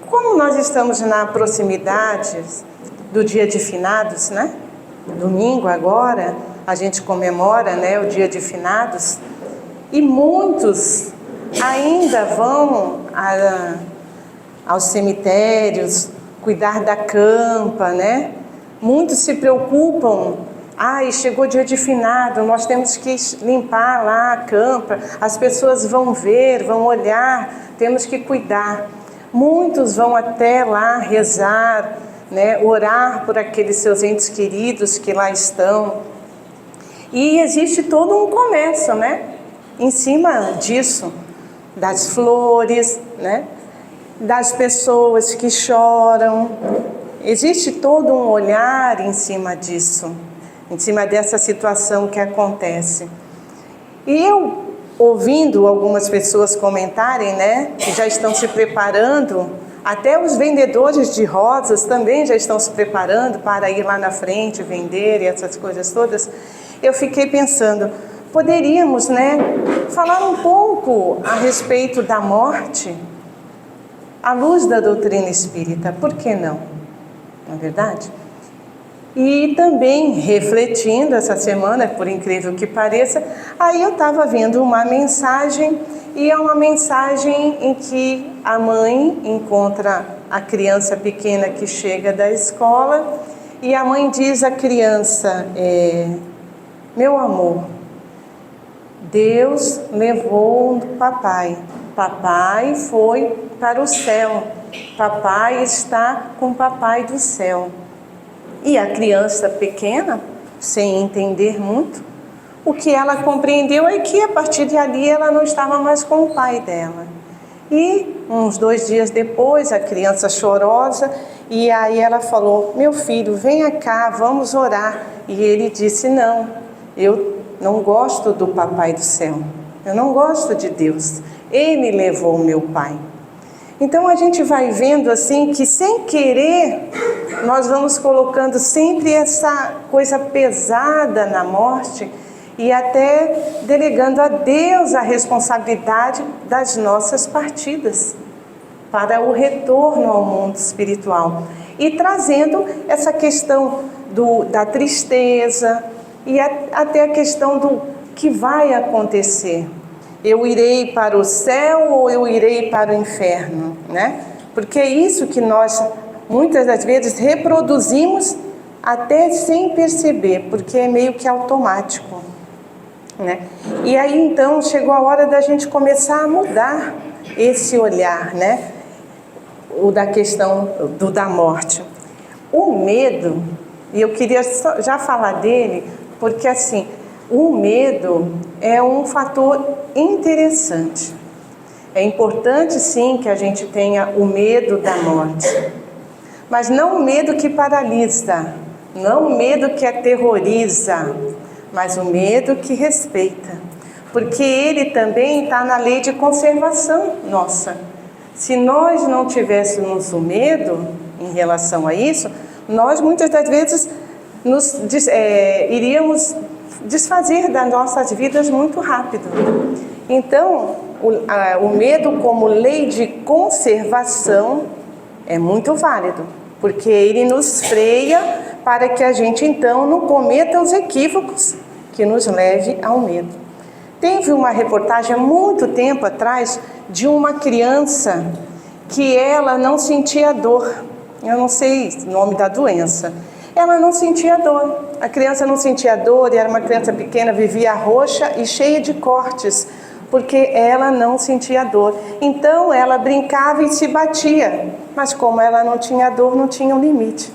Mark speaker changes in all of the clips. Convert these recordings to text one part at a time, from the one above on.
Speaker 1: Como nós estamos na proximidade do dia de finados, né? Domingo agora, a gente comemora, né, o dia de finados, e muitos ainda vão aos cemitérios, cuidar da campa, né? Muitos se preocupam, chegou dia de finado, nós temos que limpar lá a campa, as pessoas vão ver, vão olhar, temos que cuidar. Muitos vão até lá rezar, né? Orar por aqueles seus entes queridos que lá estão. E existe todo um comércio, né? Em cima disso, das flores, né? Das pessoas que choram. Existe todo um olhar em cima disso, em cima dessa situação que acontece. E eu, ouvindo algumas pessoas comentarem, né, que já estão se preparando, até os vendedores de rosas também já estão se preparando para ir lá na frente vender e essas coisas todas, eu fiquei pensando, poderíamos, né, falar um pouco a respeito da morte, à luz da doutrina espírita, por que não? Não é verdade? E também refletindo essa semana, por incrível que pareça, aí eu estava vendo uma mensagem, e é uma mensagem em que a mãe encontra a criança pequena que chega da escola, e a mãe diz à criança, meu amor, Deus levou o papai, papai foi para o céu, papai está com o papai do céu. E a criança pequena, sem entender muito, o que ela compreendeu é que a partir de ali ela não estava mais com o pai dela. E uns 2 dias depois, a criança chorosa, e aí ela falou, meu filho, venha cá, vamos orar. E ele disse, não, eu não gosto do papai do céu, eu não gosto de Deus, ele levou o meu pai. Então a gente vai vendo assim que sem querer nós vamos colocando sempre essa coisa pesada na morte e até delegando a Deus a responsabilidade das nossas partidas para o retorno ao mundo espiritual e trazendo essa questão da tristeza e até a questão do que vai acontecer. Eu irei para o céu ou eu irei para o inferno, né? Porque é isso que nós, muitas das vezes, reproduzimos até sem perceber, porque é meio que automático, né? E aí, então, chegou a hora da gente começar a mudar esse olhar, né? O da questão da morte. O medo, e eu queria já falar dele, porque assim, o medo é um fator interessante. É importante sim que a gente tenha o medo da morte, mas não o medo que paralisa, não o medo que aterroriza, mas o medo que respeita, porque ele também está na lei de conservação nossa. Se nós não tivéssemos o medo em relação a isso, nós muitas das vezes iríamos desfazer das nossas vidas muito rápido. Então, o medo como lei de conservação é muito válido, porque ele nos freia para que a gente então não cometa os equívocos que nos leve ao medo. Teve uma reportagem há muito tempo atrás de uma criança que ela não sentia dor. Eu não sei o nome da doença. Ela não sentia dor. A criança não sentia dor e era uma criança pequena, vivia roxa e cheia de cortes, porque ela não sentia dor. Então ela brincava e se batia, mas como ela não tinha dor, não tinha um limite,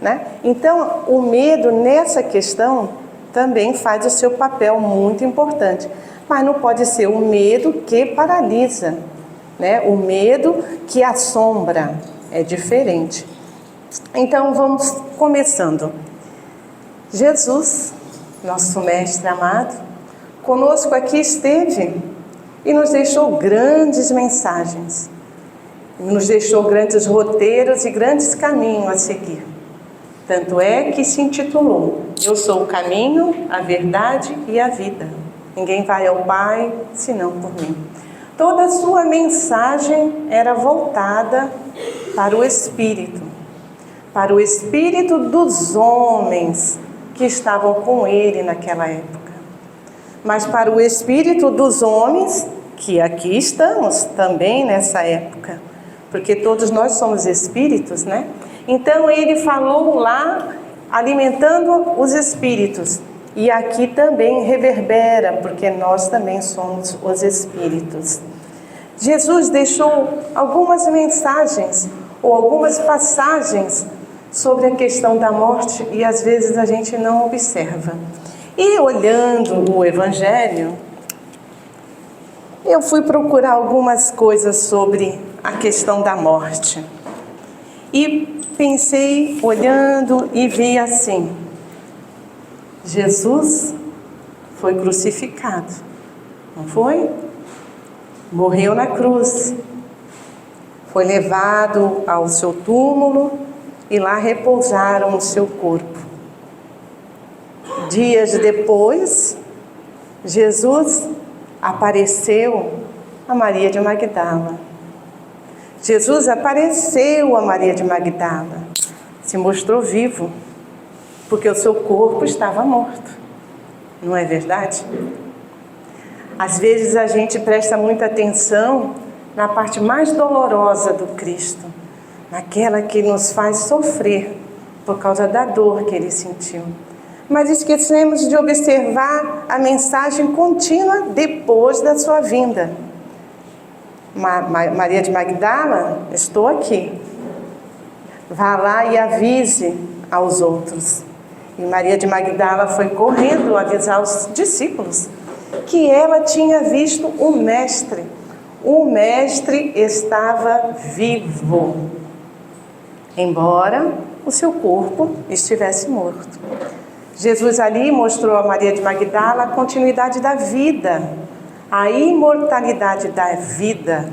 Speaker 1: né? Então o medo nessa questão também faz o seu papel muito importante, mas não pode ser o medo que paralisa, né? O medo que assombra é diferente. Então vamos começando. Jesus, nosso mestre amado, conosco aqui esteve e nos deixou grandes mensagens, nos deixou grandes roteiros e grandes caminhos a seguir. Tanto é que se intitulou Eu sou o caminho, a verdade e a vida. Ninguém vai ao Pai senão por mim. Toda a sua mensagem era voltada para o espírito dos homens que estavam com ele naquela época. Mas para o espírito dos homens, que aqui estamos também nessa época, porque todos nós somos espíritos, né? Então ele falou lá, alimentando os espíritos. E aqui também reverbera, porque nós também somos os espíritos. Jesus deixou algumas mensagens ou algumas passagens sobre a questão da morte e às vezes a gente não observa. E olhando o Evangelho, eu fui procurar algumas coisas sobre a questão da morte. E pensei, olhando, e vi assim: Jesus foi crucificado, não foi? Morreu na cruz, foi levado ao seu túmulo e lá repousaram o seu corpo. Dias depois, Jesus apareceu a Maria de Magdala. Jesus apareceu a Maria de Magdala, se mostrou vivo, porque o seu corpo estava morto. Não é verdade? Às vezes a gente presta muita atenção na parte mais dolorosa do Cristo, naquela que nos faz sofrer por causa da dor que ele sentiu. Mas esquecemos de observar a mensagem contínua depois da sua vinda. Maria de Magdala, estou aqui. Vá lá e avise aos outros. E Maria de Magdala foi correndo avisar os discípulos que ela tinha visto o Mestre. O Mestre estava vivo, embora o seu corpo estivesse morto. Jesus ali mostrou a Maria de Magdala a continuidade da vida, a imortalidade da vida,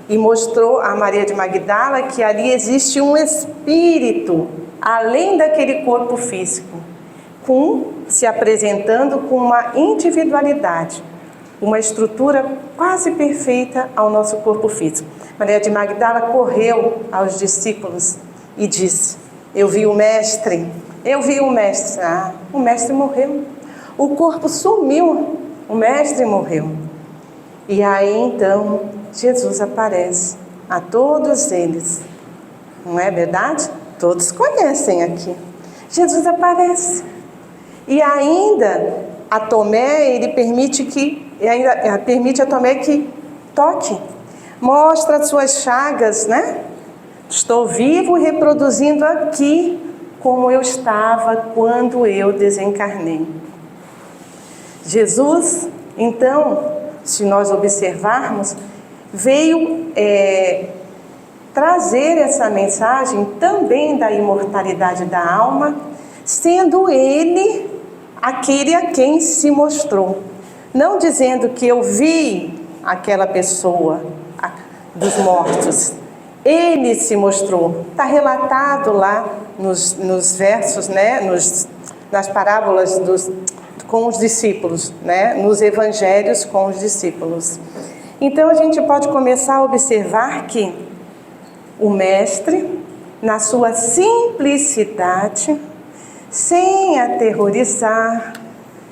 Speaker 1: e mostrou a Maria de Magdala que ali existe um espírito, além daquele corpo físico, se apresentando com uma individualidade, uma estrutura quase perfeita ao nosso corpo físico. Maria de Magdala correu aos discípulos e disse: eu vi o Mestre, eu vi o Mestre. Ah, o Mestre morreu, o corpo sumiu, o Mestre morreu. E aí então Jesus aparece a todos eles, não é verdade? Todos conhecem aqui. Jesus aparece. E ainda a Tomé, ele permite a Tomé que toque, mostra as suas chagas, né? Estou vivo e reproduzindo aqui como eu estava quando eu desencarnei. Jesus, então, se nós observarmos, veio trazer essa mensagem também da imortalidade da alma, sendo ele aquele a quem se mostrou. Não dizendo que eu vi aquela pessoa dos mortos. Ele se mostrou. Está relatado lá nos versos, né? Nas parábolas com os discípulos, né? Nos evangelhos com os discípulos. Então a gente pode começar a observar que o Mestre, na sua simplicidade, sem aterrorizar,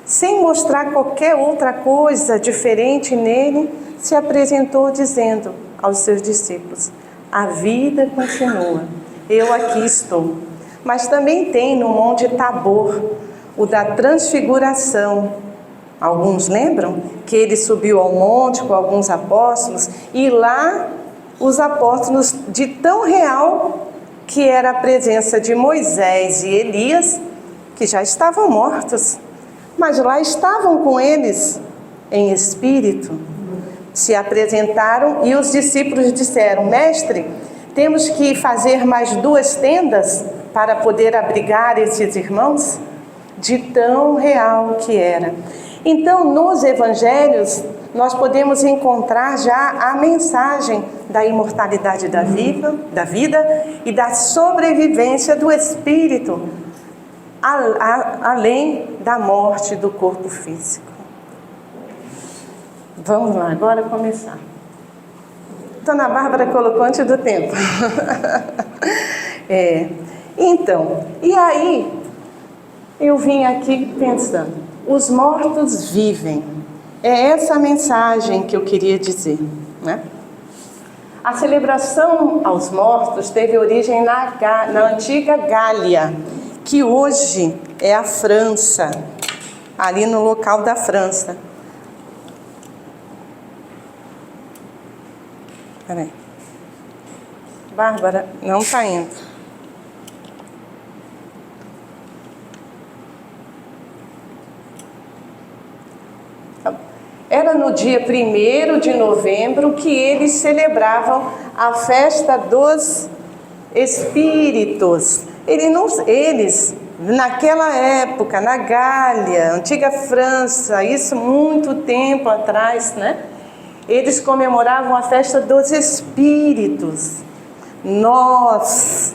Speaker 1: sem mostrar qualquer outra coisa diferente nele, se apresentou dizendo aos seus discípulos: a vida continua, eu aqui estou. Mas também tem no Monte Tabor, o da transfiguração. Alguns lembram que ele subiu ao monte com alguns apóstolos, e lá os apóstolos, de tão real que era a presença de Moisés e Elias, que já estavam mortos, mas lá estavam com eles em espírito, se apresentaram e os discípulos disseram: Mestre, temos que fazer mais 2 tendas para poder abrigar esses irmãos? De tão real que era. Então, nos evangelhos, nós podemos encontrar já a mensagem da imortalidade da vida e da sobrevivência do espírito, além da morte do corpo físico. Vamos lá, agora começar. Dona Bárbara colocou antes do tempo. Então, e aí eu vim aqui pensando, os mortos vivem. É essa a mensagem que eu queria dizer, né? A celebração aos mortos teve origem na antiga Gália, que hoje é a França, ali no local da França. Peraí. Bárbara, não está indo. Era no dia 1º de novembro que eles celebravam a festa dos espíritos. Eles, naquela época, na Gália, antiga França, isso muito tempo atrás, né? Eles comemoravam a festa dos espíritos. Nós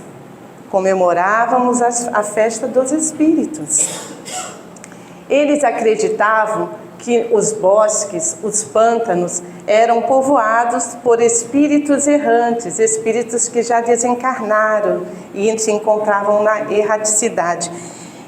Speaker 1: comemorávamos a festa dos espíritos. Eles acreditavam que os bosques, os pântanos, eram povoados por espíritos errantes, espíritos que já desencarnaram e se encontravam na erraticidade.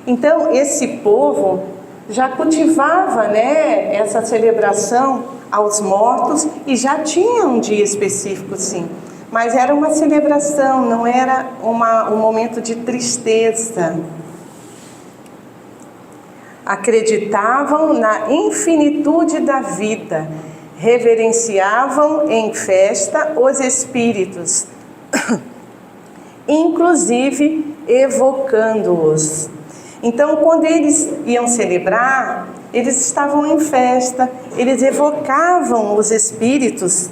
Speaker 1: Então, esse povo já cultivava, né, essa celebração aos mortos e já tinha um dia específico, sim. Mas era uma celebração, não era um momento de tristeza. Acreditavam na infinitude da vida, reverenciavam em festa os espíritos, inclusive evocando-os. Então, quando eles iam celebrar, eles estavam em festa, eles evocavam os espíritos,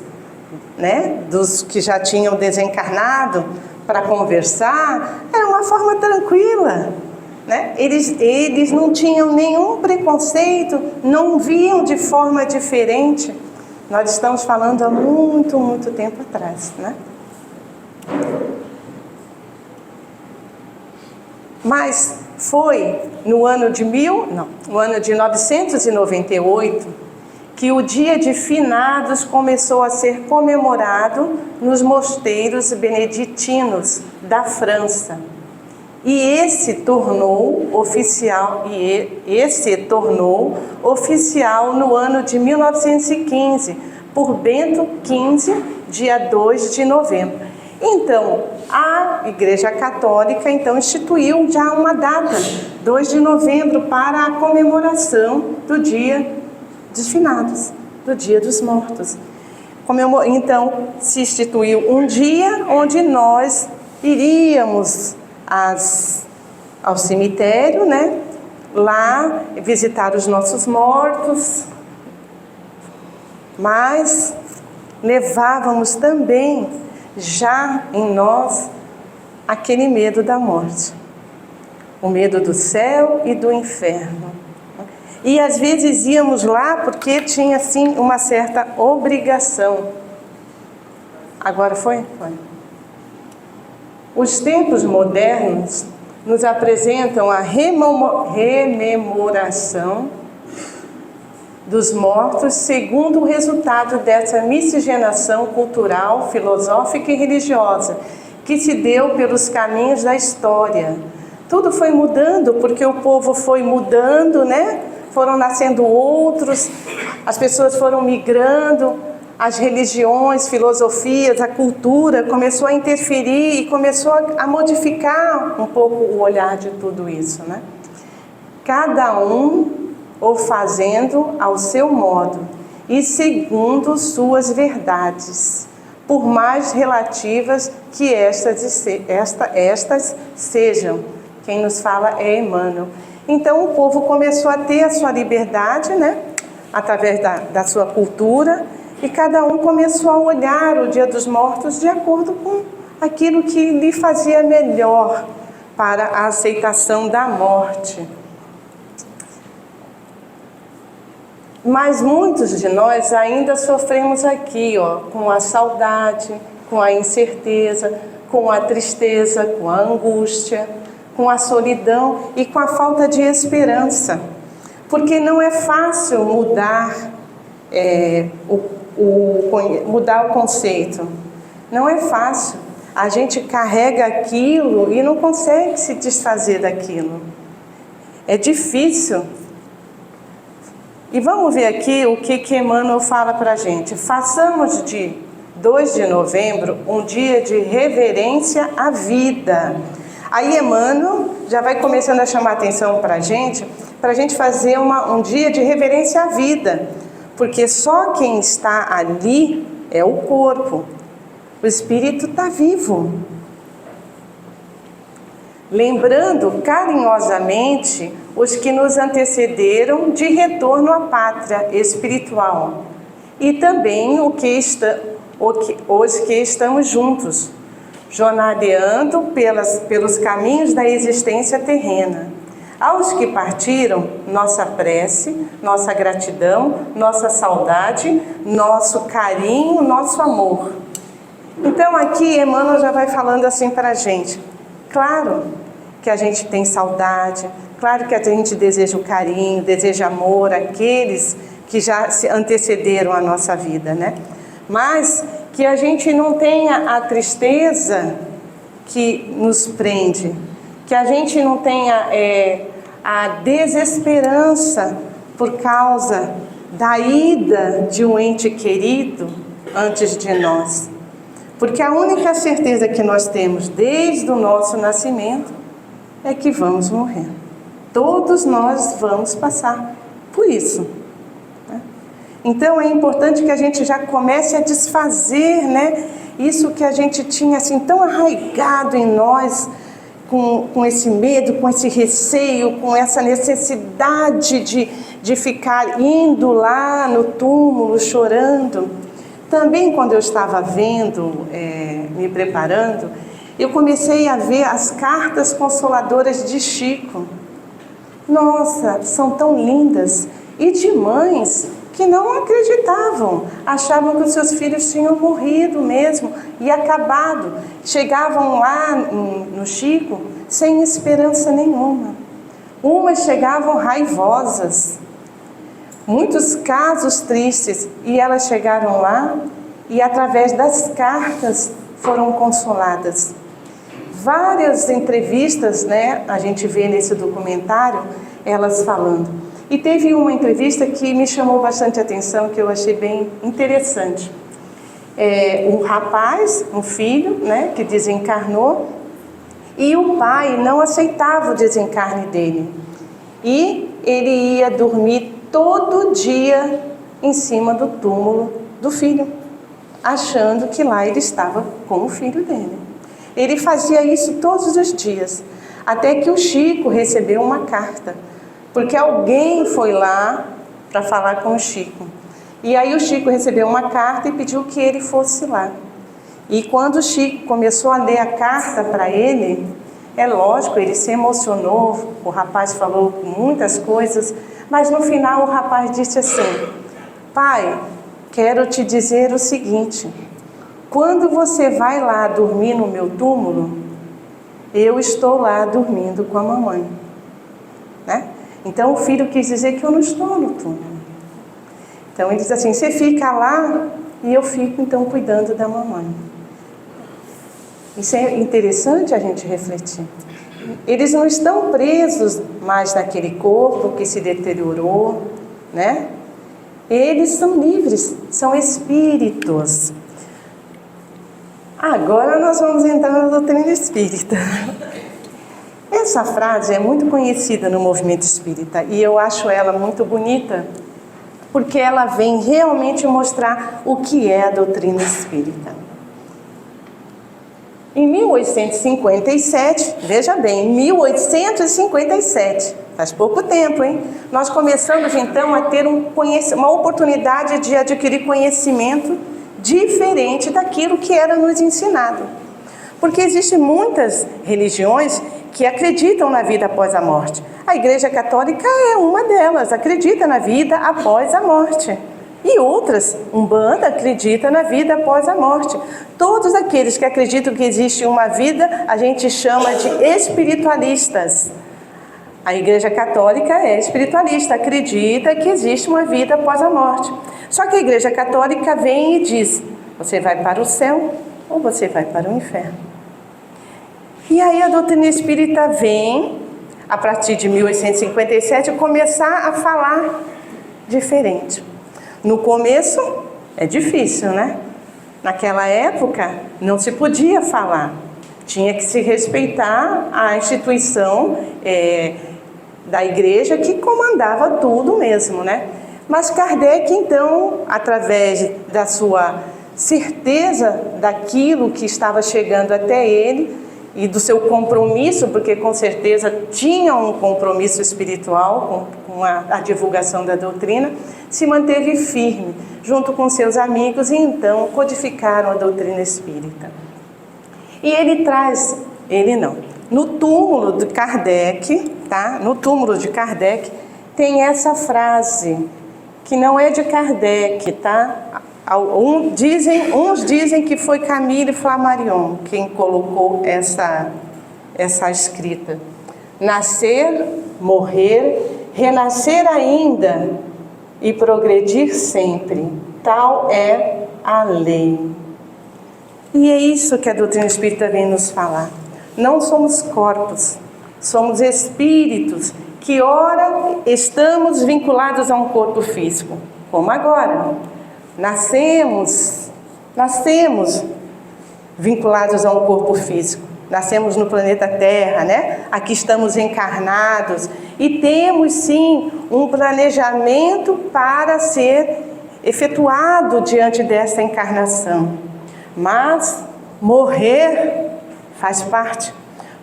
Speaker 1: né, dos que já tinham desencarnado para conversar. Era uma forma tranquila. Né? Eles não tinham nenhum preconceito, não viam de forma diferente. Nós estamos falando há muito, muito tempo atrás, né? Mas foi no ano de 998 que o dia de finados começou a ser comemorado nos mosteiros beneditinos da França. E esse tornou oficial no ano de 1915, por Bento XV, dia 2 de novembro. Então, a Igreja Católica instituiu já uma data, 2 de novembro, para a comemoração do dia dos finados, do dia dos mortos. Então, se instituiu um dia onde nós iríamos ao cemitério, né? Lá visitar os nossos mortos, mas levávamos também já em nós aquele medo da morte, o medo do céu e do inferno. E às vezes íamos lá porque tinha assim uma certa obrigação. Agora foi? Foi. Os tempos modernos nos apresentam a rememoração dos mortos segundo o resultado dessa miscigenação cultural, filosófica e religiosa que se deu pelos caminhos da história. Tudo foi mudando porque o povo foi mudando, né? Foram nascendo outros, as pessoas foram migrando, as religiões, filosofias, a cultura começou a interferir e começou a modificar um pouco o olhar de tudo isso, né? Cada um o fazendo ao seu modo e segundo suas verdades, por mais relativas que estas sejam. Quem nos fala é Emmanuel. Então o povo começou a ter a sua liberdade, né? Através da sua cultura, e cada um começou a olhar o Dia dos Mortos de acordo com aquilo que lhe fazia melhor para a aceitação da morte. Mas muitos de nós ainda sofremos aqui, com a saudade, com a incerteza, com a tristeza, com a angústia, com a solidão e com a falta de esperança. Porque não é fácil mudar mudar o conceito. Não é fácil. A gente carrega aquilo e não consegue se desfazer daquilo. É difícil. E vamos ver aqui o que Emmanuel fala para a gente. Façamos de 2 de novembro um dia de reverência à vida. Aí Emmanuel já vai começando a chamar a atenção para a gente fazer um dia de reverência à vida. Porque só quem está ali é o corpo. O espírito está vivo. Lembrando carinhosamente os que nos antecederam de retorno à pátria espiritual e também os que estamos juntos, jornadeando pelos caminhos da existência terrena. Aos que partiram, nossa prece, nossa gratidão, nossa saudade, nosso carinho, nosso amor. Então aqui Emmanuel já vai falando assim para a gente. Claro que a gente tem saudade, claro que a gente deseja o carinho, deseja amor àqueles que já se antecederam à nossa vida, né? Mas que a gente não tenha a tristeza que nos prende, que a gente não tenha a desesperança por causa da ida de um ente querido antes de nós. Porque a única certeza que nós temos desde o nosso nascimento é que vamos morrer. Todos nós vamos passar por isso. Né? Então é importante que a gente já comece a desfazer, né, isso que a gente tinha assim tão arraigado em nós, com esse medo, com esse receio, com essa necessidade de ficar indo lá no túmulo chorando. Também quando eu estava vendo, me preparando, eu comecei a ver as cartas consoladoras de Chico. Nossa, são tão lindas. E de mães que não acreditavam, achavam que os seus filhos tinham morrido mesmo e acabado. Chegavam lá no Chico sem esperança nenhuma. Umas chegavam raivosas. Muitos casos tristes, e elas chegaram lá e através das cartas foram consoladas. Várias entrevistas, né, a gente vê nesse documentário, elas falando. E teve uma entrevista que me chamou bastante atenção, que eu achei bem interessante. Um rapaz, um filho, né, que desencarnou, e o pai não aceitava o desencarne dele. E ele ia dormir todo dia em cima do túmulo do filho, achando que lá ele estava com o filho dele. Ele fazia isso todos os dias, até que o Chico recebeu uma carta, porque alguém foi lá para falar com o Chico. E aí o Chico recebeu uma carta e pediu que ele fosse lá. E quando o Chico começou a ler a carta para ele, é lógico, ele se emocionou, o rapaz falou muitas coisas, mas no final o rapaz disse assim: pai, quero te dizer o seguinte, quando você vai lá dormir no meu túmulo, eu estou lá dormindo com a mamãe. Né? Então o filho quis dizer que eu não estou no túmulo. Então ele diz assim, você fica lá e eu fico então cuidando da mamãe. Isso é interessante a gente refletir. Eles não estão presos mais naquele corpo que se deteriorou, né? Eles são livres, são espíritos. Agora nós vamos entrar na doutrina espírita. Essa frase é muito conhecida no movimento espírita e eu acho ela muito bonita, porque ela vem realmente mostrar o que é a doutrina espírita. Em 1857, veja bem, 1857, faz pouco tempo, hein? Nós começamos então a ter uma oportunidade de adquirir conhecimento diferente daquilo que era nos ensinado. Porque existem muitas religiões que acreditam na vida após a morte. A Igreja Católica é uma delas, acredita na vida após a morte. E outras, Umbanda, acredita na vida após a morte. Todos aqueles que acreditam que existe uma vida, a gente chama de espiritualistas. A Igreja Católica é espiritualista, acredita que existe uma vida após a morte. Só que a Igreja Católica vem e diz: você vai para o céu ou você vai para o inferno. E aí a doutrina espírita vem, a partir de 1857, começar a falar diferente. No começo é difícil, né? Naquela época não se podia falar, tinha que se respeitar a instituição da igreja que comandava tudo mesmo, né? Mas Kardec, então, através da sua certeza daquilo que estava chegando até ele e do seu compromisso, porque com certeza tinha um compromisso espiritual com a divulgação da doutrina, se manteve firme junto com seus amigos e então codificaram a doutrina espírita. E no túmulo de Kardec, tá? No túmulo de Kardec tem essa frase, que não é de Kardec, tá? Uns dizem que foi Camille Flammarion quem colocou essa escrita. Nascer, morrer, renascer ainda e progredir sempre. Tal é a lei. E é isso que a doutrina espírita vem nos falar. Não somos corpos, somos espíritos que ora estamos vinculados a um corpo físico, como agora. Nascemos vinculados a um corpo físico. Nascemos no planeta Terra, né? Aqui estamos encarnados e temos sim um planejamento para ser efetuado diante dessa encarnação. Mas morrer faz parte,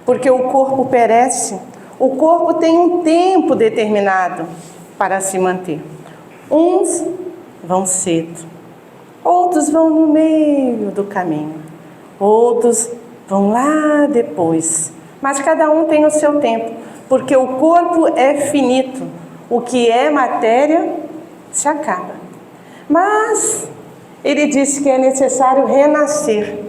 Speaker 1: porque o corpo perece. O corpo tem um tempo determinado para se manter. Uns vão cedo, outros vão no meio do caminho, outros vão lá depois. Mas cada um tem o seu tempo, porque o corpo é finito. O que é matéria se acaba. Mas ele disse que é necessário renascer.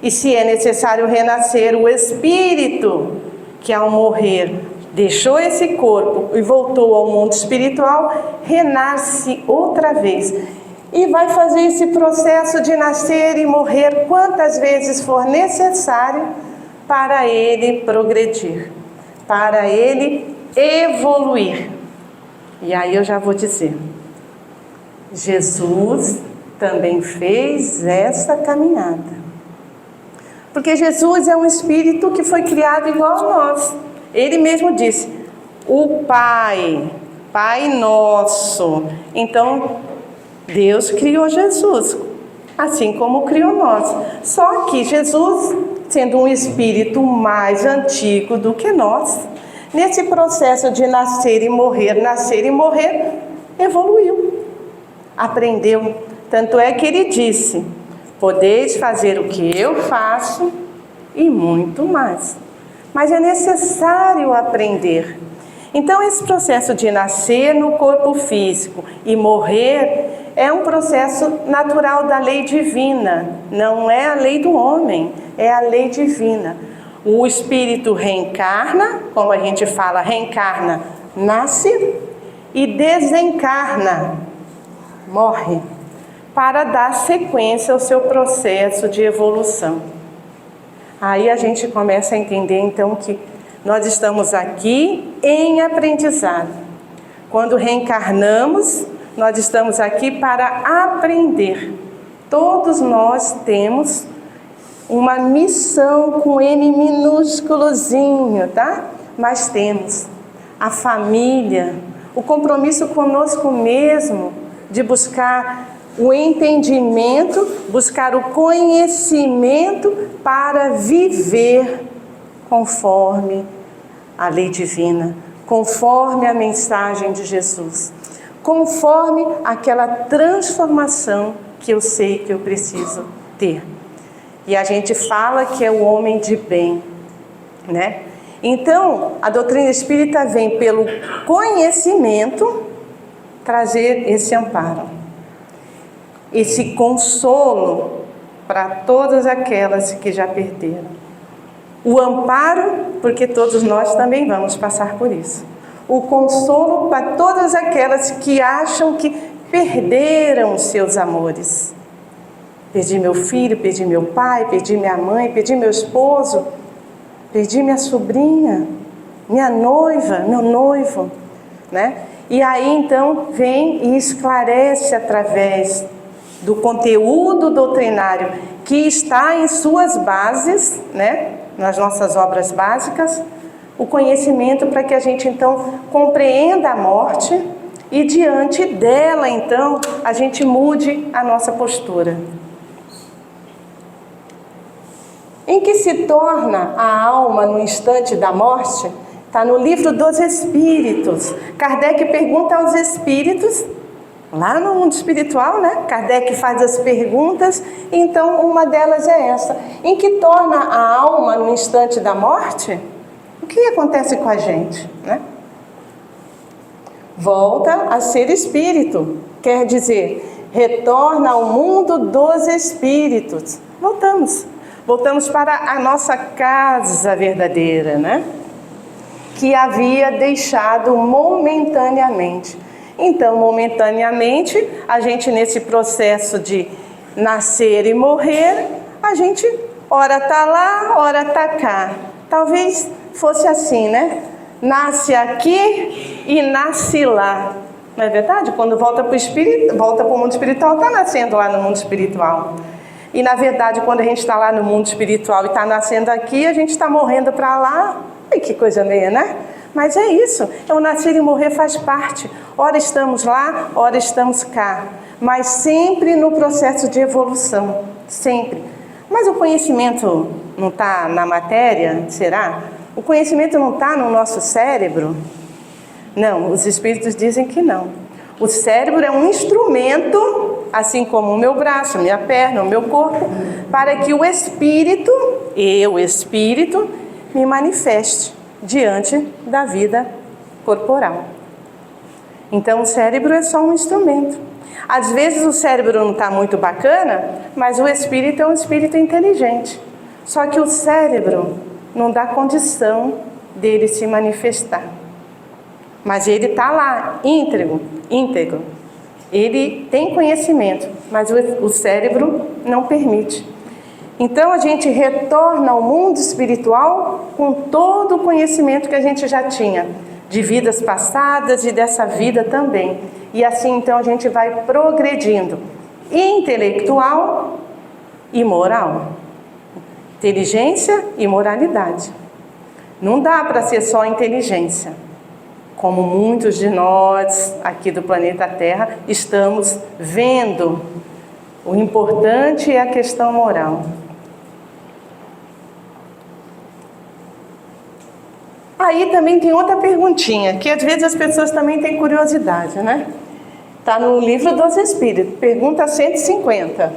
Speaker 1: E se é necessário renascer, o espírito que ao morrer deixou esse corpo e voltou ao mundo espiritual, renasce outra vez. E vai fazer esse processo de nascer e morrer quantas vezes for necessário para ele progredir, para ele evoluir. E aí eu já vou dizer, Jesus também fez essa caminhada. Porque Jesus é um espírito que foi criado igual a nós. Ele mesmo disse, o Pai nosso. Então, Deus criou Jesus, assim como criou nós. Só que Jesus, sendo um espírito mais antigo do que nós, nesse processo de nascer e morrer, evoluiu, aprendeu. Tanto é que ele disse, podeis fazer o que eu faço e muito mais. Mas é necessário aprender. Então, esse processo de nascer no corpo físico e morrer é um processo natural da lei divina. Não é a lei do homem, é a lei divina. O espírito reencarna, como a gente fala, reencarna, nasce e desencarna, morre, para dar sequência ao seu processo de evolução. Aí a gente começa a entender então que nós estamos aqui em aprendizado. Quando reencarnamos, nós estamos aqui para aprender. Todos nós temos uma missão com N minúsculozinho, tá? Mas temos a família, o compromisso conosco mesmo de buscar o entendimento, buscar o conhecimento para viver conforme a lei divina, conforme a mensagem de Jesus, conforme aquela transformação que eu sei que eu preciso ter. E a gente fala que é o homem de bem, né? Então, a doutrina espírita vem pelo conhecimento trazer esse amparo, esse consolo para todas aquelas que já perderam. O amparo, porque todos nós também vamos passar por isso. O consolo para todas aquelas que acham que perderam os seus amores. Perdi meu filho, perdi meu pai, perdi minha mãe, perdi meu esposo, perdi minha sobrinha, minha noiva, meu noivo, né? E aí então vem e esclarece através do conteúdo doutrinário que está em suas bases, né? Nas nossas obras básicas, o conhecimento para que a gente então compreenda a morte e diante dela então a gente mude a nossa postura. Em que se torna a alma no instante da morte? Está no livro dos Espíritos. Kardec pergunta aos espíritos, lá no mundo espiritual, né? Kardec faz as perguntas, então uma delas é essa. Em que torna a alma no instante da morte? O que acontece com a gente, né? Volta a ser espírito, quer dizer, retorna ao mundo dos espíritos. Voltamos para a nossa casa verdadeira, né? Que havia deixado momentaneamente. Então, momentaneamente, a gente nesse processo de nascer e morrer, a gente ora está lá, ora está cá. Talvez fosse assim, né? Nasce aqui e nasce lá. Não é verdade? Quando volta para o espírito, volta para o mundo espiritual, está nascendo lá no mundo espiritual. E na verdade, quando a gente está lá no mundo espiritual e está nascendo aqui, a gente está morrendo para lá. Ai, que coisa meia, né? Mas é isso, o nascer e morrer faz parte. Ora estamos lá, ora estamos cá. Mas sempre no processo de evolução, sempre. Mas o conhecimento não está na matéria, será? O conhecimento não está no nosso cérebro? Não, os espíritos dizem que não. O cérebro é um instrumento, assim como o meu braço, a minha perna, o meu corpo, para que o espírito, me manifeste diante da vida corporal. Então o cérebro é só um instrumento. Às vezes o cérebro não está muito bacana, mas o espírito é um espírito inteligente. Só que o cérebro não dá condição dele se manifestar. Mas ele está lá, íntegro. Ele tem conhecimento, mas o cérebro não permite. Então a gente retorna ao mundo espiritual com todo o conhecimento que a gente já tinha, de vidas passadas e dessa vida também. E assim então a gente vai progredindo, intelectual e moral, inteligência e moralidade. Não dá para ser só inteligência, como muitos de nós aqui do planeta Terra estamos vendo. O importante é a questão moral. Aí também tem outra perguntinha, que às vezes as pessoas também têm curiosidade, né? Está no livro dos Espíritos, pergunta 150.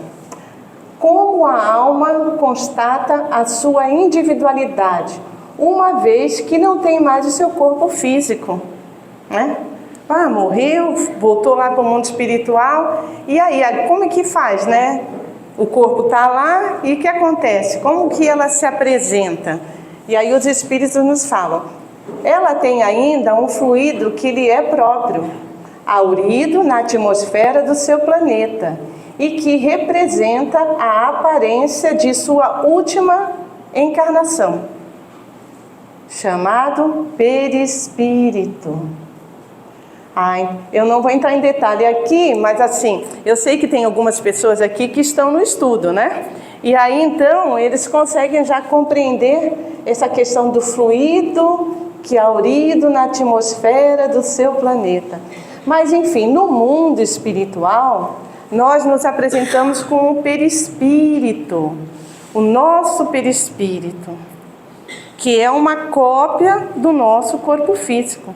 Speaker 1: Como a alma constata a sua individualidade, uma vez que não tem mais o seu corpo físico, né? Morreu, voltou lá para o mundo espiritual, e aí, como é que faz, né? O corpo está lá, e o que acontece? Como que ela se apresenta? E aí os espíritos nos falam, ela tem ainda um fluido que lhe é próprio, haurido na atmosfera do seu planeta, e que representa a aparência de sua última encarnação, chamado perispírito. Eu não vou entrar em detalhe aqui, mas assim, eu sei que tem algumas pessoas aqui que estão no estudo, né? E aí então eles conseguem já compreender essa questão do fluido que é haurido na atmosfera do seu planeta. Mas enfim, no mundo espiritual, nós nos apresentamos com o perispírito, o nosso perispírito, que é uma cópia do nosso corpo físico.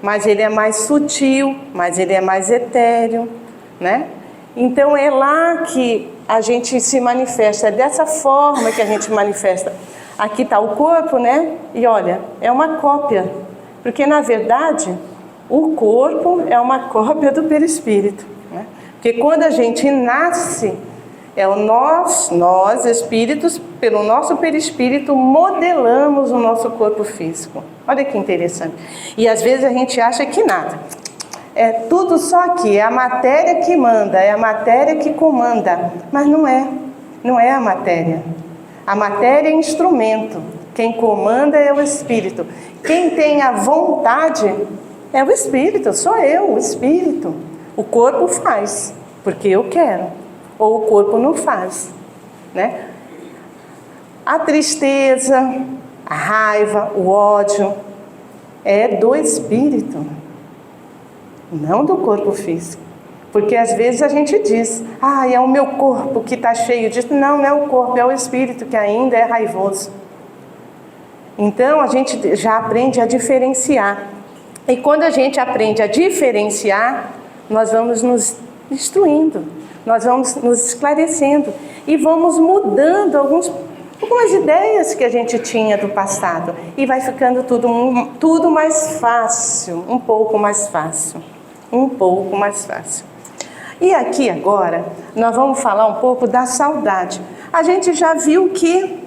Speaker 1: Mas ele é mais sutil, mas ele é mais etéreo, né? Então é lá que a gente se manifesta, é dessa forma que a gente manifesta. Aqui está o corpo, né? E olha, é uma cópia, porque na verdade o corpo é uma cópia do perispírito, né? Porque quando a gente nasce, nós espíritos, pelo nosso perispírito, modelamos o nosso corpo físico. Olha que interessante. E às vezes a gente acha que nada. É tudo só aqui, é a matéria que manda, é a matéria que comanda. Mas não é a matéria. A matéria é instrumento. Quem comanda é o Espírito. Quem tem a vontade é o Espírito, sou eu, o Espírito. O corpo faz, porque eu quero. Ou o corpo não faz, né? A tristeza, a raiva, o ódio é do Espírito, não do corpo físico. Porque às vezes a gente diz, é o meu corpo que está cheio disso. Não, não é o corpo, é o Espírito que ainda é raivoso. Então a gente já aprende a diferenciar. E quando a gente aprende a diferenciar, nós vamos nos instruindo, nós vamos nos esclarecendo e vamos mudando algumas ideias que a gente tinha do passado. E vai ficando tudo mais fácil, um pouco mais fácil. Um pouco mais fácil. E aqui agora, nós vamos falar um pouco da saudade. A gente já viu que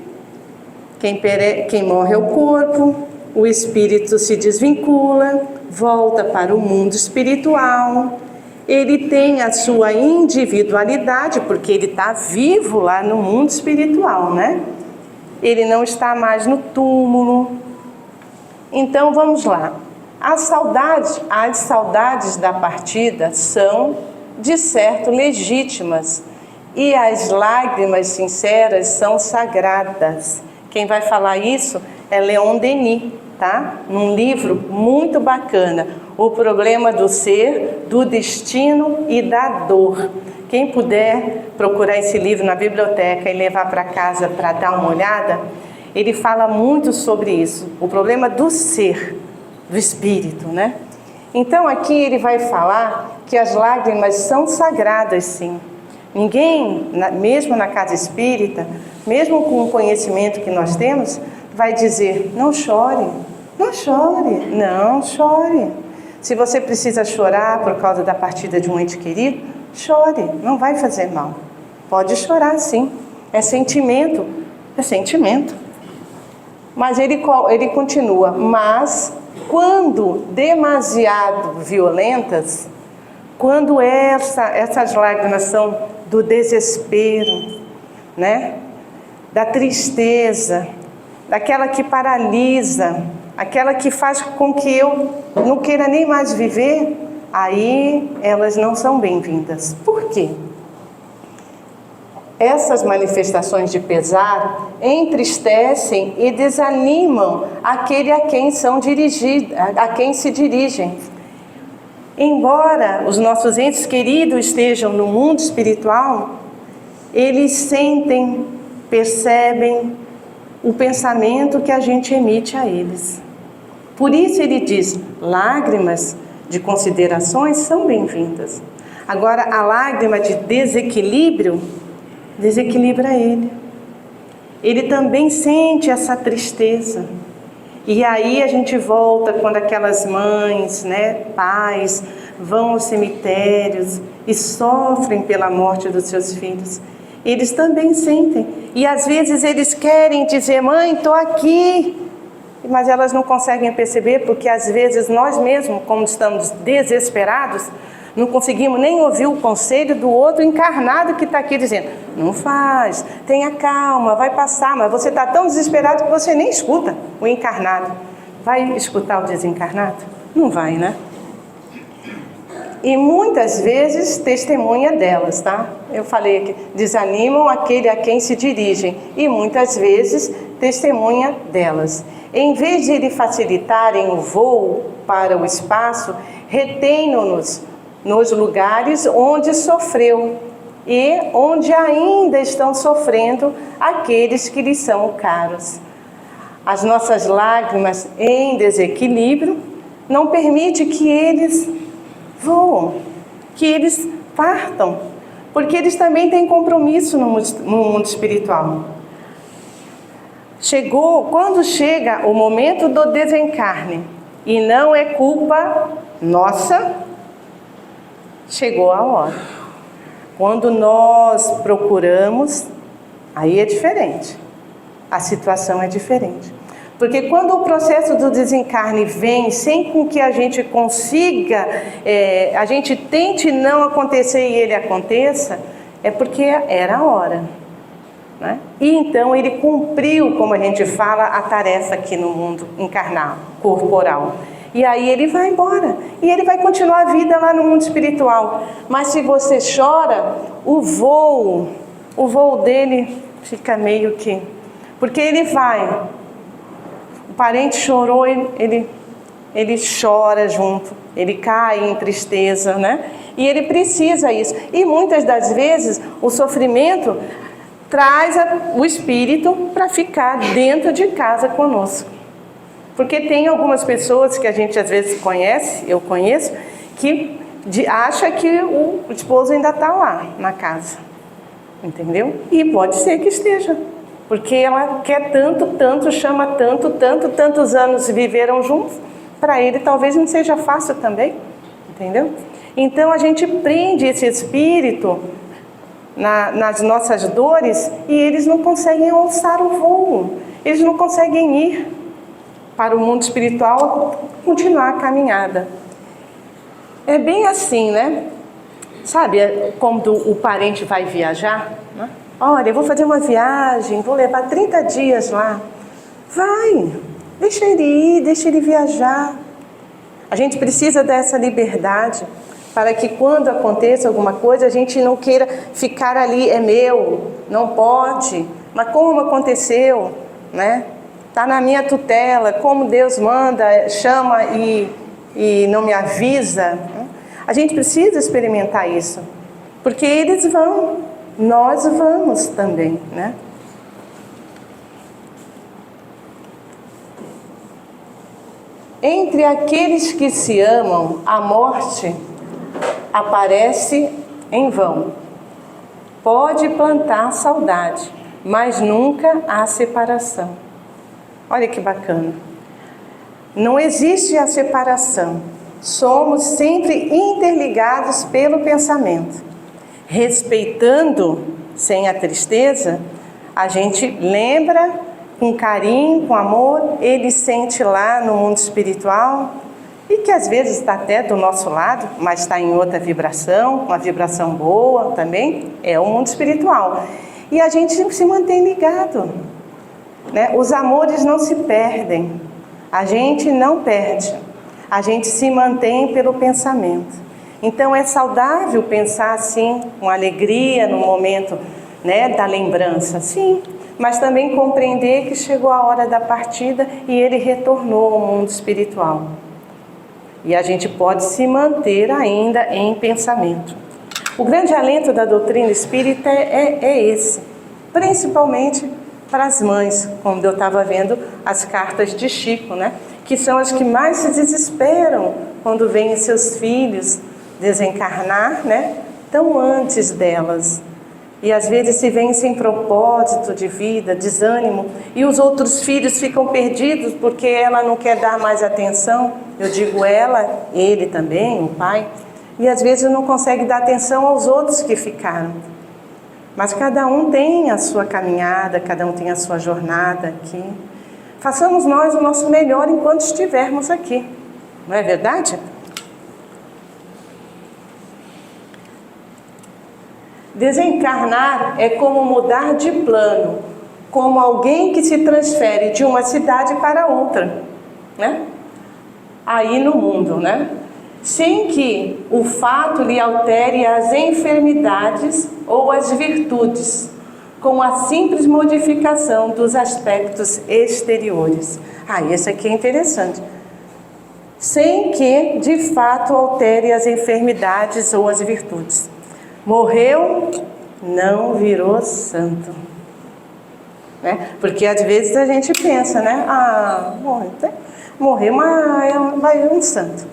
Speaker 1: quem morre é o corpo, o espírito se desvincula, volta para o mundo espiritual. Ele tem a sua individualidade, porque ele está vivo lá no mundo espiritual, né? Ele não está mais no túmulo. Então vamos lá. As saudades da partida são, de certo, legítimas, e as lágrimas sinceras são sagradas. Quem vai falar isso é Leon Denis, tá? Num livro muito bacana, O Problema do Ser, do Destino e da Dor. Quem puder procurar esse livro na biblioteca e levar para casa para dar uma olhada, ele fala muito sobre isso, o problema do ser, do espírito, né? Então aqui ele vai falar que as lágrimas são sagradas, sim. Ninguém, mesmo na casa espírita, mesmo com o conhecimento que nós temos, vai dizer, não chore, não chore, não chore. Se você precisa chorar por causa da partida de um ente querido, chore, não vai fazer mal. Pode chorar, sim, é sentimento, é sentimento. Mas ele continua, mas quando demasiado violentas, quando essas lágrimas são do desespero, né? Da tristeza, daquela que paralisa, aquela que faz com que eu não queira nem mais viver, aí elas não são bem-vindas. Por quê? Essas manifestações de pesar entristecem e desanimam aquele a quem se dirigem. Embora os nossos entes queridos estejam no mundo espiritual, eles sentem, percebem o pensamento que a gente emite a eles. Por isso ele diz, lágrimas de considerações são bem-vindas. Agora, a lágrima de desequilíbrio, desequilibra ele. Ele também sente essa tristeza. E aí a gente volta quando aquelas mães, né, pais, vão aos cemitérios e sofrem pela morte dos seus filhos. Eles também sentem. E às vezes eles querem dizer, mãe, estou aqui. Mas elas não conseguem perceber, porque às vezes nós mesmos, como estamos desesperados, não conseguimos nem ouvir o conselho do outro encarnado que está aqui dizendo, não faz, tenha calma, vai passar, mas você está tão desesperado que você nem escuta o encarnado. Vai escutar o desencarnado? Não vai, né? E muitas vezes testemunha delas, tá? Eu falei que desanimam aquele a quem se dirigem, e muitas vezes testemunha delas. Em vez de lhe facilitarem o voo para o espaço, retêm-no-nos nos lugares onde sofreu e onde ainda estão sofrendo aqueles que lhes são caros. As nossas lágrimas em desequilíbrio não permitem que eles voam, que eles partam, porque eles também têm compromisso no mundo espiritual. Quando chega o momento do desencarne, e não é culpa nossa, chegou a hora. Quando nós procuramos, aí é diferente. A situação é diferente. Porque quando o processo do desencarne vem sem com que a gente consiga, a gente tente não acontecer e ele aconteça, é porque era a hora, né? E então ele cumpriu, como a gente fala, a tarefa aqui no mundo encarnado, corporal. E aí ele vai embora, e ele vai continuar a vida lá no mundo espiritual. Mas se você chora, o voo dele fica meio que... Porque ele vai, o parente chorou, ele chora junto, ele cai em tristeza, né? E ele precisa isso. E muitas das vezes o sofrimento traz o espírito para ficar dentro de casa conosco. Porque tem algumas pessoas que a gente às vezes conhece, eu conheço, que acha que o esposo ainda está lá na casa, entendeu? E pode ser que esteja, porque ela quer tanto, chama tantos anos viveram juntos, para ele talvez não seja fácil também, entendeu? Então a gente prende esse espírito nas nossas dores e eles não conseguem alçar o voo, eles não conseguem ir para o mundo espiritual, continuar a caminhada. É bem assim, né? Sabe, quando o parente vai viajar, né? Olha, eu vou fazer uma viagem, vou levar 30 dias lá. Vai, deixa ele ir, deixa ele viajar. A gente precisa dessa liberdade para que quando aconteça alguma coisa, a gente não queira ficar ali, é meu, não pode. Mas como aconteceu, né? Está na minha tutela, como Deus manda, chama e não me avisa. A gente precisa experimentar isso, porque eles vão, nós vamos também, né? Entre aqueles que se amam, a morte aparece em vão. Pode plantar saudade, mas nunca há separação. Olha que bacana. Não existe a separação. Somos sempre interligados pelo pensamento. Respeitando, sem a tristeza, a gente lembra com carinho, com amor, ele sente lá no mundo espiritual e que às vezes está até do nosso lado, mas está em outra vibração, uma vibração boa também, é o mundo espiritual. E a gente se mantém ligado, né? Os amores não se perdem, a gente não perde, a gente se mantém pelo pensamento. Então é saudável pensar assim, com alegria no momento, né, da lembrança, sim, mas também compreender que chegou a hora da partida e ele retornou ao mundo espiritual. E a gente pode se manter ainda em pensamento. O grande alento da doutrina espírita é esse, principalmente para as mães, como eu estava vendo as cartas de Chico, né? Que são as que mais se desesperam quando veem seus filhos desencarnar, né? Tão antes delas. E às vezes se veem sem propósito de vida, desânimo, e os outros filhos ficam perdidos porque ela não quer dar mais atenção. Eu digo ela, ele também, o pai, e às vezes não consegue dar atenção aos outros que ficaram. Mas cada um tem a sua caminhada, cada um tem a sua jornada aqui. Façamos nós o nosso melhor enquanto estivermos aqui. Não é verdade? Desencarnar é como mudar de plano, como alguém que se transfere de uma cidade para outra, né? Aí no mundo, né? Sem que o fato lhe altere as enfermidades ou as virtudes, com a simples modificação dos aspectos exteriores. Isso aqui é interessante. Sem que, de fato, altere as enfermidades ou as virtudes. Morreu, não virou santo. Né? Porque às vezes a gente pensa, né? Morreu, mas vai um santo.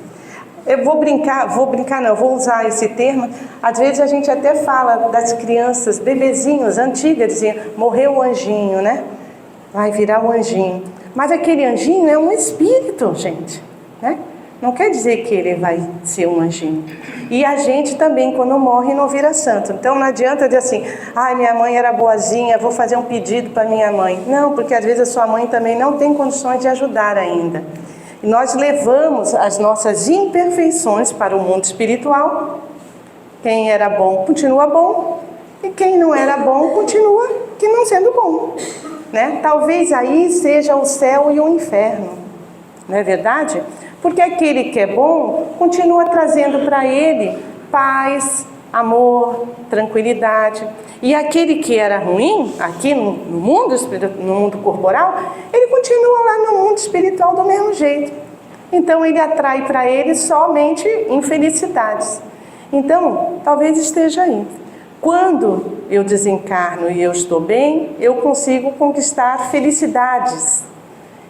Speaker 1: Eu vou usar esse termo. Às vezes a gente até fala das crianças, bebezinhos, antigas, diziam, morreu o anjinho, né? Vai virar o anjinho. Mas aquele anjinho é um espírito, gente, né? não quer dizer que ele vai ser um anjinho. E a gente também, quando morre, não vira santo. Então não adianta dizer assim, minha mãe era boazinha, vou fazer um pedido para minha mãe. Não, porque às vezes a sua mãe também não tem condições de ajudar ainda. E nós levamos as nossas imperfeições para o mundo espiritual. Quem era bom, continua bom. E quem não era bom, continua que não sendo bom. Né? Talvez aí seja o céu e o inferno. Não é verdade? Porque aquele que é bom, continua trazendo para ele paz, amor, tranquilidade. E aquele que era ruim, aqui no mundo corporal, ele continua lá no mundo espiritual do mesmo jeito. Então ele atrai para ele somente infelicidades. Então, talvez esteja aí. Quando eu desencarno e eu estou bem, eu consigo conquistar felicidades.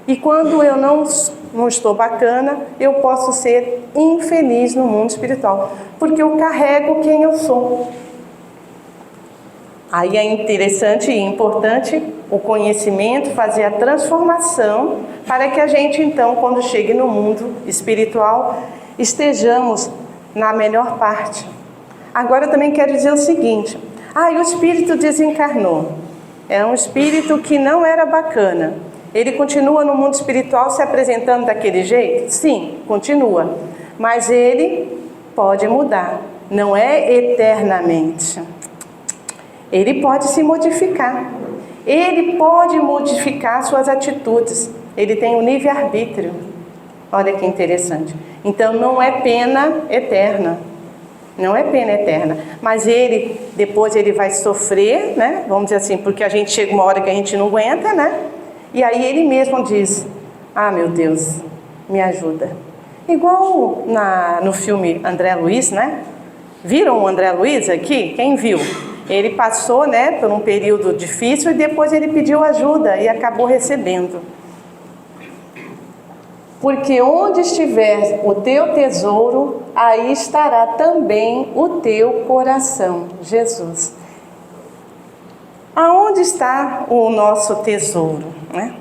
Speaker 1: E quando eu não estou bacana, eu posso ser infeliz no mundo espiritual, porque eu carrego quem eu sou. Aí é interessante e importante o conhecimento, fazer a transformação, para que a gente então, quando chegue no mundo espiritual, estejamos na melhor parte. Agora eu também quero dizer o seguinte, o espírito desencarnou. É um espírito que não era bacana. Ele continua no mundo espiritual se apresentando daquele jeito? Sim, continua. Mas ele pode mudar. Não é eternamente. Ele pode se modificar. Ele pode modificar suas atitudes. Ele tem um livre-arbítrio. Olha que interessante. Então não é pena eterna. Não é pena eterna. Mas depois ele vai sofrer, né? Vamos dizer assim, porque a gente chega uma hora que a gente não aguenta, né? E aí ele mesmo diz, meu Deus, me ajuda. Igual no filme André Luiz, né? Viram o André Luiz aqui? Quem viu? Ele passou, né, por um período difícil e depois ele pediu ajuda e acabou recebendo. Porque onde estiver o teu tesouro, aí estará também o teu coração. Jesus. Aonde está o nosso tesouro? Né?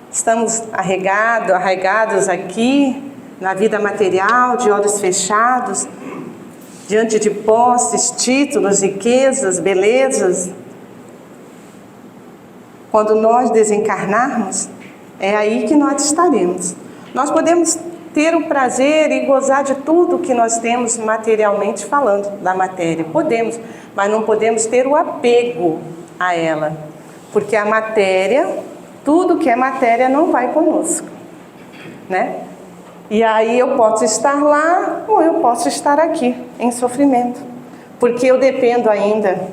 Speaker 1: Estamos arraigados aqui na vida material, de olhos fechados, diante de posses, títulos, riquezas, belezas. Quando nós desencarnarmos, é aí que nós estaremos. Nós podemos ter o prazer e gozar de tudo que nós temos materialmente falando da matéria. Podemos, mas não podemos ter o apego a ela. Porque a matéria, tudo que é matéria não vai conosco. Né? E aí eu posso estar lá ou eu posso estar aqui, em sofrimento. Porque eu dependo ainda.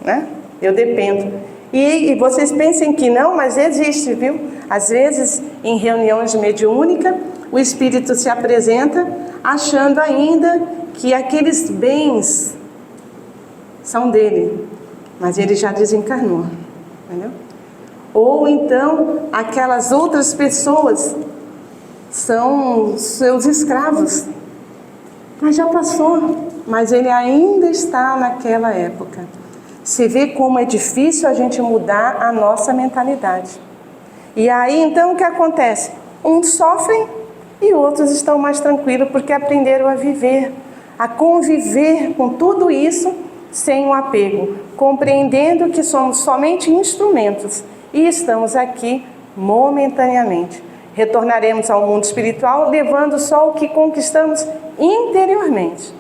Speaker 1: Né? Eu dependo. E vocês pensem que não, mas existe, viu? Às vezes, em reuniões mediúnicas, o espírito se apresenta achando ainda que aqueles bens são dele, mas ele já desencarnou, entendeu? Ou então, aquelas outras pessoas são seus escravos, mas já passou, mas ele ainda está naquela época. Você vê como é difícil a gente mudar a nossa mentalidade. E aí, então, o que acontece? Uns sofrem e outros estão mais tranquilos porque aprenderam a viver, a conviver com tudo isso sem um apego, compreendendo que somos somente instrumentos e estamos aqui momentaneamente. Retornaremos ao mundo espiritual levando só o que conquistamos interiormente.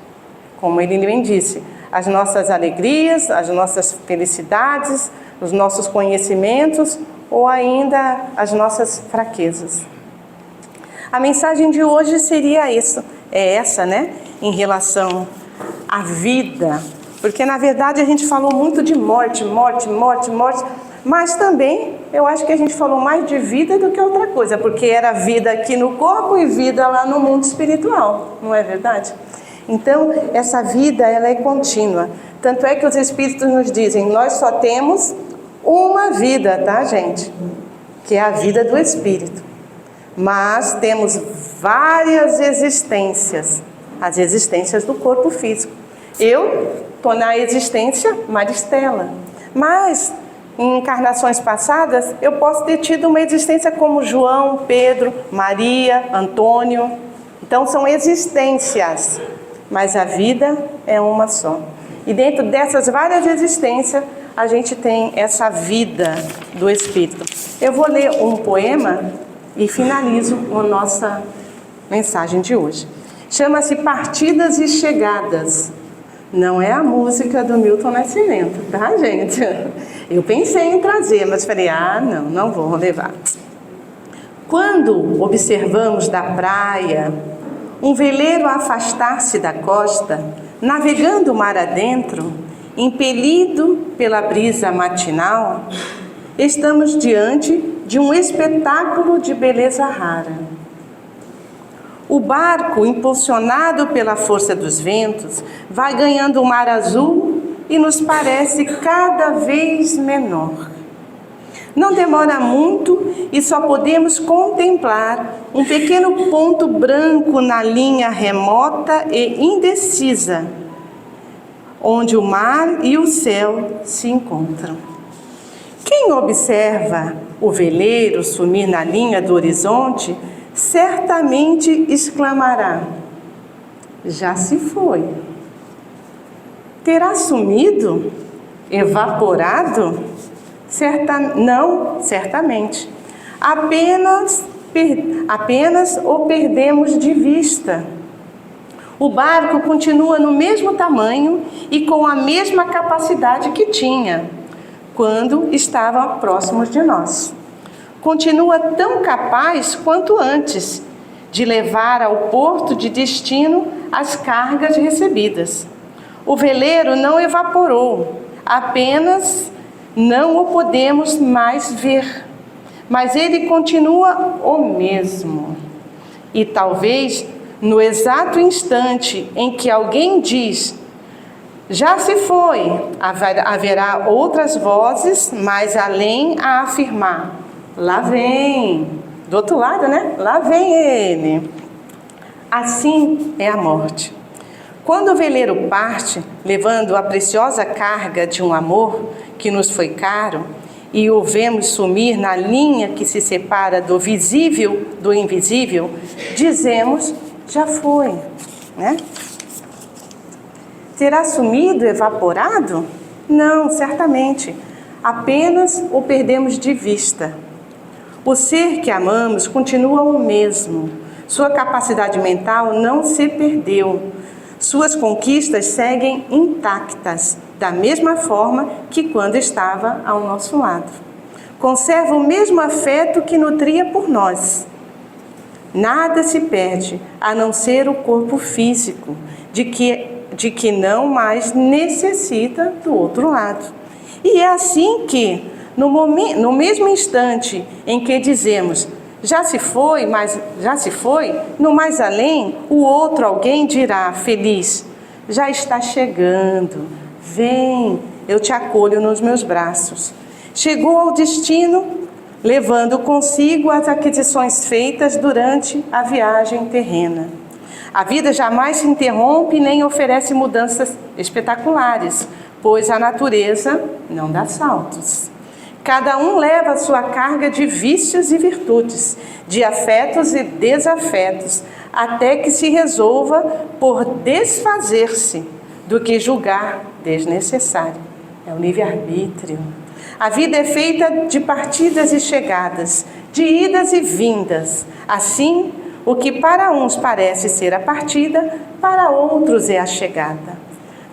Speaker 1: Como ele bem disse, as nossas alegrias, as nossas felicidades, os nossos conhecimentos ou ainda as nossas fraquezas. A mensagem de hoje seria essa, né? Em relação à vida. Porque na verdade a gente falou muito de morte, mas também eu acho que a gente falou mais de vida do que outra coisa, porque era vida aqui no corpo e vida lá no mundo espiritual, não é verdade? Então, essa vida, ela é contínua. Tanto é que os Espíritos nos dizem, nós só temos uma vida, tá, gente? Que é a vida do Espírito. Mas temos várias existências, as existências do corpo físico. Eu estou na existência Maristela, mas em encarnações passadas, eu posso ter tido uma existência como João, Pedro, Maria, Antônio. Então são existências, mas a vida é uma só. E dentro dessas várias existências, a gente tem essa vida do Espírito. Eu vou ler um poema e finalizo a nossa mensagem de hoje. Chama-se Partidas e Chegadas. Não é a música do Milton Nascimento, tá, gente? Eu pensei em trazer, mas falei, não vou levar. Quando observamos da praia um veleiro a afastar-se da costa, navegando o mar adentro, impelido pela brisa matinal, estamos diante de um espetáculo de beleza rara. O barco, impulsionado pela força dos ventos, vai ganhando o mar azul e nos parece cada vez menor. Não demora muito e só podemos contemplar um pequeno ponto branco na linha remota e indecisa, onde o mar e o céu se encontram. Quem observa o veleiro sumir na linha do horizonte, certamente exclamará: já se foi. Terá sumido? Evaporado? Não, certamente. Apenas o perdemos de vista. O barco continua no mesmo tamanho e com a mesma capacidade que tinha quando estava próximo de nós. Continua tão capaz quanto antes de levar ao porto de destino as cargas recebidas. O veleiro não evaporou, apenas não o podemos mais ver, mas ele continua o mesmo. E talvez no exato instante em que alguém diz: já se foi, haverá outras vozes mais além a afirmar: lá vem. Do outro lado, né? Lá vem ele. Assim é a morte. Quando o veleiro parte, levando a preciosa carga de um amor que nos foi caro, e o vemos sumir na linha que se separa do visível do invisível, dizemos: já foi, né? Terá sumido, evaporado? Não, certamente. Apenas o perdemos de vista. O ser que amamos continua o mesmo. Sua capacidade mental não se perdeu. Suas conquistas seguem intactas, da mesma forma que quando estava ao nosso lado. Conserva o mesmo afeto que nutria por nós. Nada se perde, a não ser o corpo físico, de que não mais necessita do outro lado. E é assim que, no mesmo instante em que dizemos: já se foi, no mais além, o outro alguém dirá, feliz: já está chegando, vem, eu te acolho nos meus braços. Chegou ao destino, levando consigo as aquisições feitas durante a viagem terrena. A vida jamais se interrompe nem oferece mudanças espetaculares, pois a natureza não dá saltos. Cada um leva a sua carga de vícios e virtudes, de afetos e desafetos, até que se resolva por desfazer-se do que julgar desnecessário. É o livre-arbítrio. A vida é feita de partidas e chegadas, de idas e vindas. Assim, o que para uns parece ser a partida, para outros é a chegada.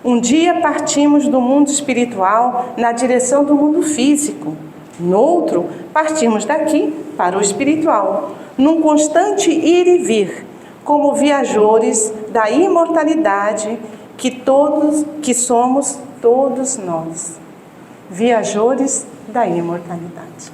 Speaker 1: Um dia partimos do mundo espiritual na direção do mundo físico. Noutro, partimos daqui para o espiritual, num constante ir e vir, como viajores da imortalidade que somos todos nós. Viajores da imortalidade.